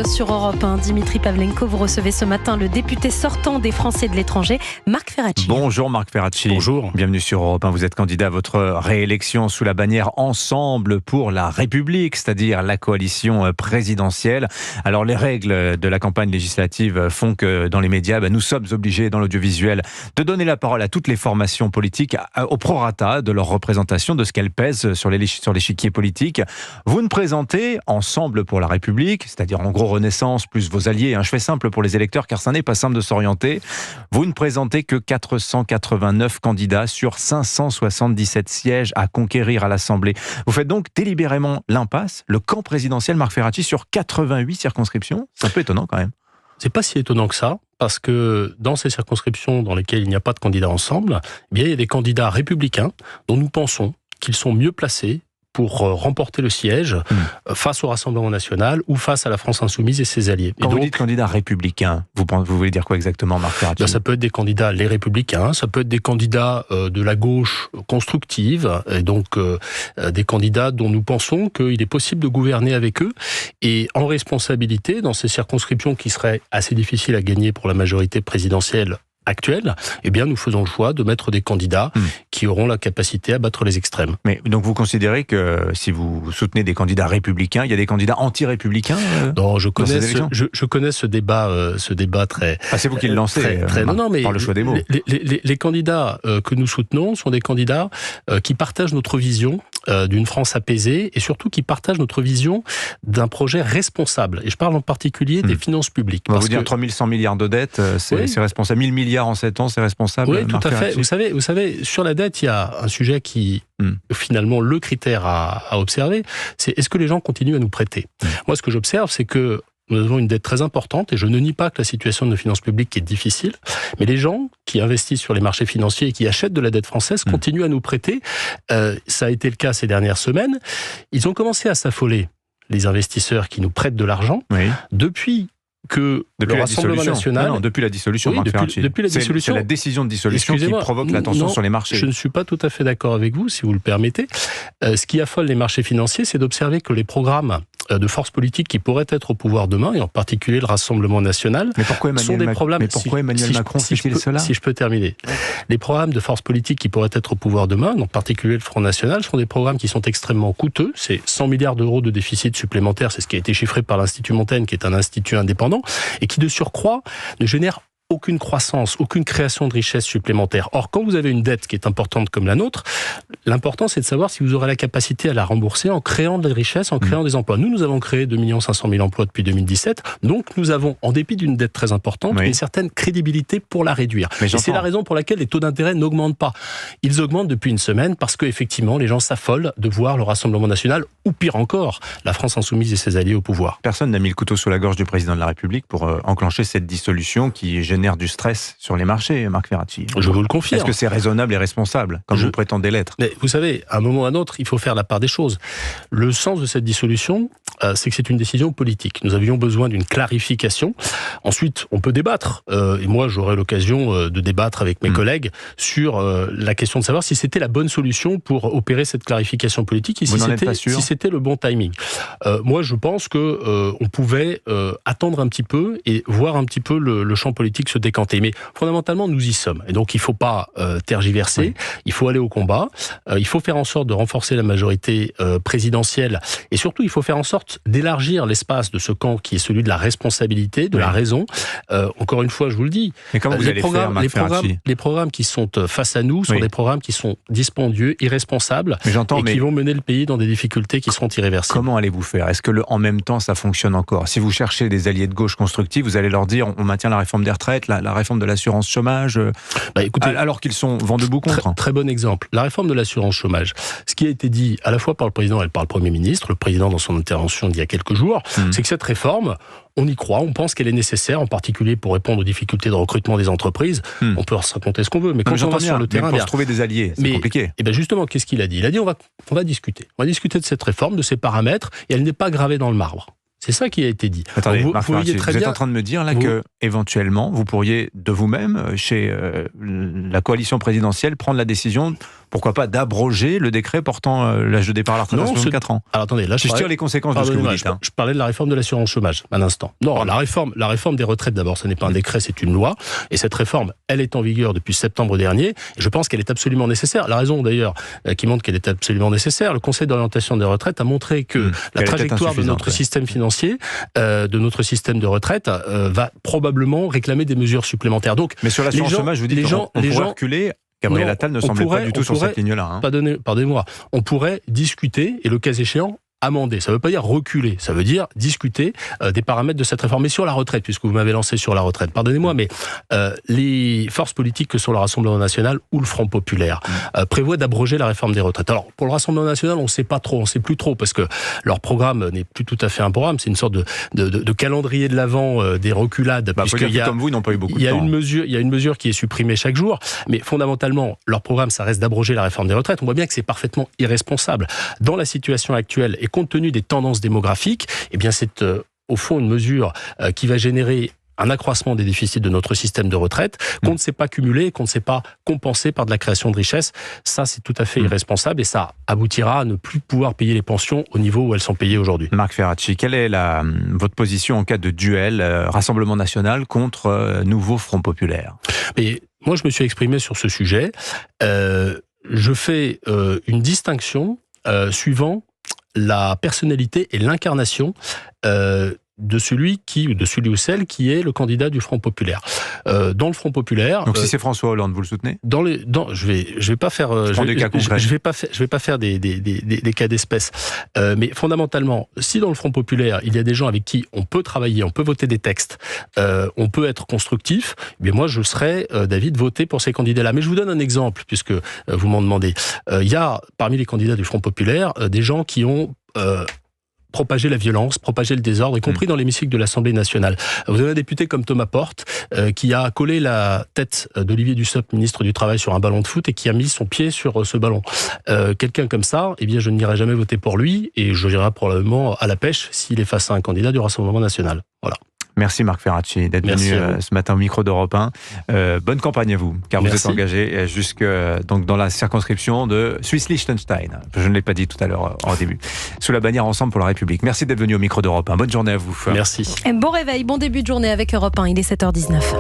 Sur Europe 1, Dimitri Pavlenko, vous recevez ce matin le député sortant des Français de l'étranger, Marc Ferracci. Bonjour Marc Ferracci. Bonjour. Bienvenue sur Europe 1. Vous êtes candidat à votre réélection sous la bannière Ensemble pour la République, c'est-à-dire la coalition présidentielle. Alors les règles de la campagne législative font que dans les médias, nous sommes obligés dans l'audiovisuel de donner la parole à toutes les formations politiques au prorata de leur représentation, de ce qu'elles pèsent sur l'échiquier politique. Vous ne présentez Ensemble pour la République, c'est-à-dire en gros Renaissance plus vos alliés. Je fais simple pour les électeurs car ça n'est pas simple de s'orienter. Vous ne présentez que 489 candidats sur 577 sièges à conquérir à l'Assemblée. Vous faites donc délibérément l'impasse, le camp présidentiel Marc Ferracci sur 88 circonscriptions. C'est un peu étonnant quand même. C'est pas si étonnant que ça, parce que dans ces circonscriptions dans lesquelles il n'y a pas de candidats Ensemble, il y a des candidats républicains dont nous pensons qu'ils sont mieux placés pour remporter le siège face au Rassemblement national ou face à la France insoumise et ses alliés. Quand vous dites candidat républicain, vous voulez dire quoi exactement, Marc Ferracci ? Ça peut être des candidats les républicains, ça peut être des candidats de la gauche constructive, et donc des candidats dont nous pensons qu'il est possible de gouverner avec eux, et en responsabilité, dans ces circonscriptions qui seraient assez difficiles à gagner pour la majorité présidentielle actuelle, eh bien, nous faisons le choix de mettre des candidats qui auront la capacité à battre les extrêmes. Mais donc vous considérez que si vous soutenez des candidats républicains, il y a des candidats anti-républicains Non, je connais ce débat très... c'est vous qui le lancez par le choix des mots. Les candidats que nous soutenons sont des candidats qui partagent notre vision d'une France apaisée et surtout qui partagent notre vision d'un projet responsable. Et je parle en particulier des finances publiques. On va vous dire 3100 milliards de dettes, c'est responsable. 1000 milliards en 7 ans, c'est responsable. Oui, tout à fait. Vous savez, sur la dette, il y a un sujet qui, finalement, le critère à observer, c'est est-ce que les gens continuent à nous prêter ? Moi, ce que j'observe, c'est que nous avons une dette très importante et je ne nie pas que la situation de nos finances publiques est difficile, mais les gens qui investissent sur les marchés financiers et qui achètent de la dette française continuent à nous prêter. Ça a été le cas ces dernières semaines. Ils ont commencé à s'affoler, les investisseurs qui nous prêtent de l'argent, depuis le Rassemblement national... depuis la dissolution, Marc Ferracci. Depuis la dissolution. C'est la décision de dissolution qui provoque la tension sur les marchés. Je ne suis pas tout à fait d'accord avec vous, si vous le permettez. Ce qui affole les marchés financiers, c'est d'observer que les programmes de forces politiques qui pourraient être au pouvoir demain, et en particulier le Rassemblement national, sont des problèmes... Mais pourquoi Emmanuel Macron fait-il cela ? Si je peux terminer. Les programmes de forces politiques qui pourraient être au pouvoir demain, en particulier le Front National, sont des programmes qui sont extrêmement coûteux. C'est 100 milliards d'euros de déficit supplémentaire, c'est ce qui a été chiffré par l'Institut Montaigne, qui est un institut indépendant, et qui de surcroît ne génère aucune croissance, aucune création de richesse supplémentaire. Or, quand vous avez une dette qui est importante comme la nôtre, l'important c'est de savoir si vous aurez la capacité à la rembourser en créant de la richesse, en créant des emplois. Nous avons créé 2 500 000 emplois depuis 2017, donc nous avons, en dépit d'une dette très importante, une certaine crédibilité pour la réduire. Et c'est la raison pour laquelle les taux d'intérêt n'augmentent pas. Ils augmentent depuis une semaine parce que effectivement, les gens s'affolent de voir le Rassemblement national, ou pire encore, la France insoumise et ses alliés au pouvoir. Personne n'a mis le couteau sous la gorge du président de la République pour enclencher cette dissolution qui génère du stress sur les marchés, Marc Ferracci. Je vous le confirme. Est-ce que c'est raisonnable et responsable, comme vous prétendez l'être ? Mais vous savez, à un moment ou à un autre, il faut faire la part des choses. Le sens de cette dissolution, c'est que c'est une décision politique. Nous avions besoin d'une clarification. Ensuite, on peut débattre. Et moi, j'aurai l'occasion de débattre avec mes collègues sur la question de savoir si c'était la bonne solution pour opérer cette clarification politique et si c'était le bon timing. Moi, je pense que on pouvait attendre un petit peu et voir un petit peu le champ politique se décanter. Mais fondamentalement, nous y sommes. Et donc, il ne faut pas tergiverser. Il faut aller au combat. Il faut faire en sorte de renforcer la majorité présidentielle. Et surtout, il faut faire en sorte d'élargir l'espace de ce camp qui est celui de la responsabilité, de la raison. Encore une fois, je vous le dis. Mais comment vous allez faire, Marc Ferracci ? Les programmes qui sont face à nous sont des programmes qui sont dispendieux, irresponsables, qui vont mener le pays dans des difficultés qui seront irréversibles. Comment allez-vous faire ? Est-ce que en même temps, ça fonctionne encore ? Si vous cherchez des alliés de gauche constructifs, vous allez leur dire on maintient la réforme des retraites, la réforme de l'assurance chômage, écoutez, alors qu'ils sont vent debout contre. Très bon exemple. La réforme de l'assurance chômage. Ce qui a été dit à la fois par le président et par le Premier ministre, le président dans son intervention d'il y a quelques jours, c'est que cette réforme, on y croit, on pense qu'elle est nécessaire, en particulier pour répondre aux difficultés de recrutement des entreprises. On peut se raconter ce qu'on veut, mais quand on va sur le terrain... pour se trouver des alliés, c'est compliqué. Et bien justement, qu'est-ce qu'il a dit ? Il a dit on va discuter. On va discuter de cette réforme, de ses paramètres, et elle n'est pas gravée dans le marbre. C'est ça qui a été dit. Attendez, vous êtes en train de me dire là que éventuellement vous pourriez de vous-même, chez la coalition présidentielle, prendre la décision pourquoi pas d'abroger le décret portant l'âge de départ à la retraite à 64 ans. Alors attendez, là je tire les conséquences de ce que vous dites. Je parlais de la réforme de l'assurance chômage, un instant. Non, la réforme des retraites, d'abord, ce n'est pas un décret, c'est une loi. Et cette réforme, elle est en vigueur depuis septembre dernier. Et je pense qu'elle est absolument nécessaire. La raison, d'ailleurs, qui montre qu'elle est absolument nécessaire, le Conseil d'orientation des retraites a montré que la trajectoire de notre système financier, de notre système de retraite, va probablement réclamer des mesures supplémentaires. Donc, mais sur l'assurance chômage, vous dites on pourrait reculer. Gabriel Attal ne semblait pas du tout sur cette ligne-là. Pardonnez-moi. On pourrait discuter, et le cas échéant, amender. Ça ne veut pas dire reculer, ça veut dire discuter des paramètres de cette réforme. Mais sur la retraite, puisque vous m'avez lancé sur la retraite, pardonnez-moi, mais les forces politiques que sont le Rassemblement national ou le Front populaire prévoient d'abroger la réforme des retraites. Alors, pour le Rassemblement national, on ne sait pas trop, on ne sait plus trop, parce que leur programme n'est plus tout à fait un programme, c'est une sorte de calendrier de l'avant des reculades. Comme vous, ils n'ont pas eu beaucoup de temps. Il y a une mesure qui est supprimée chaque jour, mais fondamentalement, leur programme, ça reste d'abroger la réforme des retraites. On voit bien que c'est parfaitement irresponsable. Dans la situation actuelle, et compte tenu des tendances démographiques, eh bien c'est au fond une mesure qui va générer un accroissement des déficits de notre système de retraite qu'on ne sait pas cumuler, qu'on ne sait pas compenser par de la création de richesses. Ça, c'est tout à fait irresponsable et ça aboutira à ne plus pouvoir payer les pensions au niveau où elles sont payées aujourd'hui. Marc Ferracci, quelle est votre position en cas de duel Rassemblement national contre nouveau Front populaire? Mais moi, je me suis exprimé sur ce sujet. Je fais une distinction suivant la personnalité et l'incarnation de celui ou celle qui est le candidat du Front populaire. Dans le Front populaire. Donc si c'est François Hollande, vous le soutenez? Je vais pas faire. Je vais pas faire des cas d'espèce. Mais fondamentalement, si dans le Front populaire il y a des gens avec qui on peut travailler, on peut voter des textes, on peut être constructif, mais moi je serais d'avis de voter pour ces candidats-là. Mais je vous donne un exemple puisque vous m'en demandez. Il y a parmi les candidats du Front populaire des gens qui ont propager la violence, propager le désordre, y compris dans l'hémicycle de l'Assemblée nationale. Vous avez un député comme Thomas Porte qui a collé la tête d'Olivier Dussopt, ministre du Travail, sur un ballon de foot et qui a mis son pied sur ce ballon. Quelqu'un comme ça, eh bien, je n'irai jamais voter pour lui et je irai probablement à la pêche s'il est face à un candidat du Rassemblement national. Voilà. Merci Marc Ferracci d'être venu ce matin au micro d'Europe 1. Bonne campagne à vous, car vous êtes engagé jusque donc dans la circonscription de Suisse-Liechtenstein. Je ne l'ai pas dit tout à l'heure en début. Sous la bannière Ensemble pour la République. Merci d'être venu au micro d'Europe 1. Bonne journée à vous. Merci. Bon réveil, bon début de journée avec Europe 1. Il est 7h19.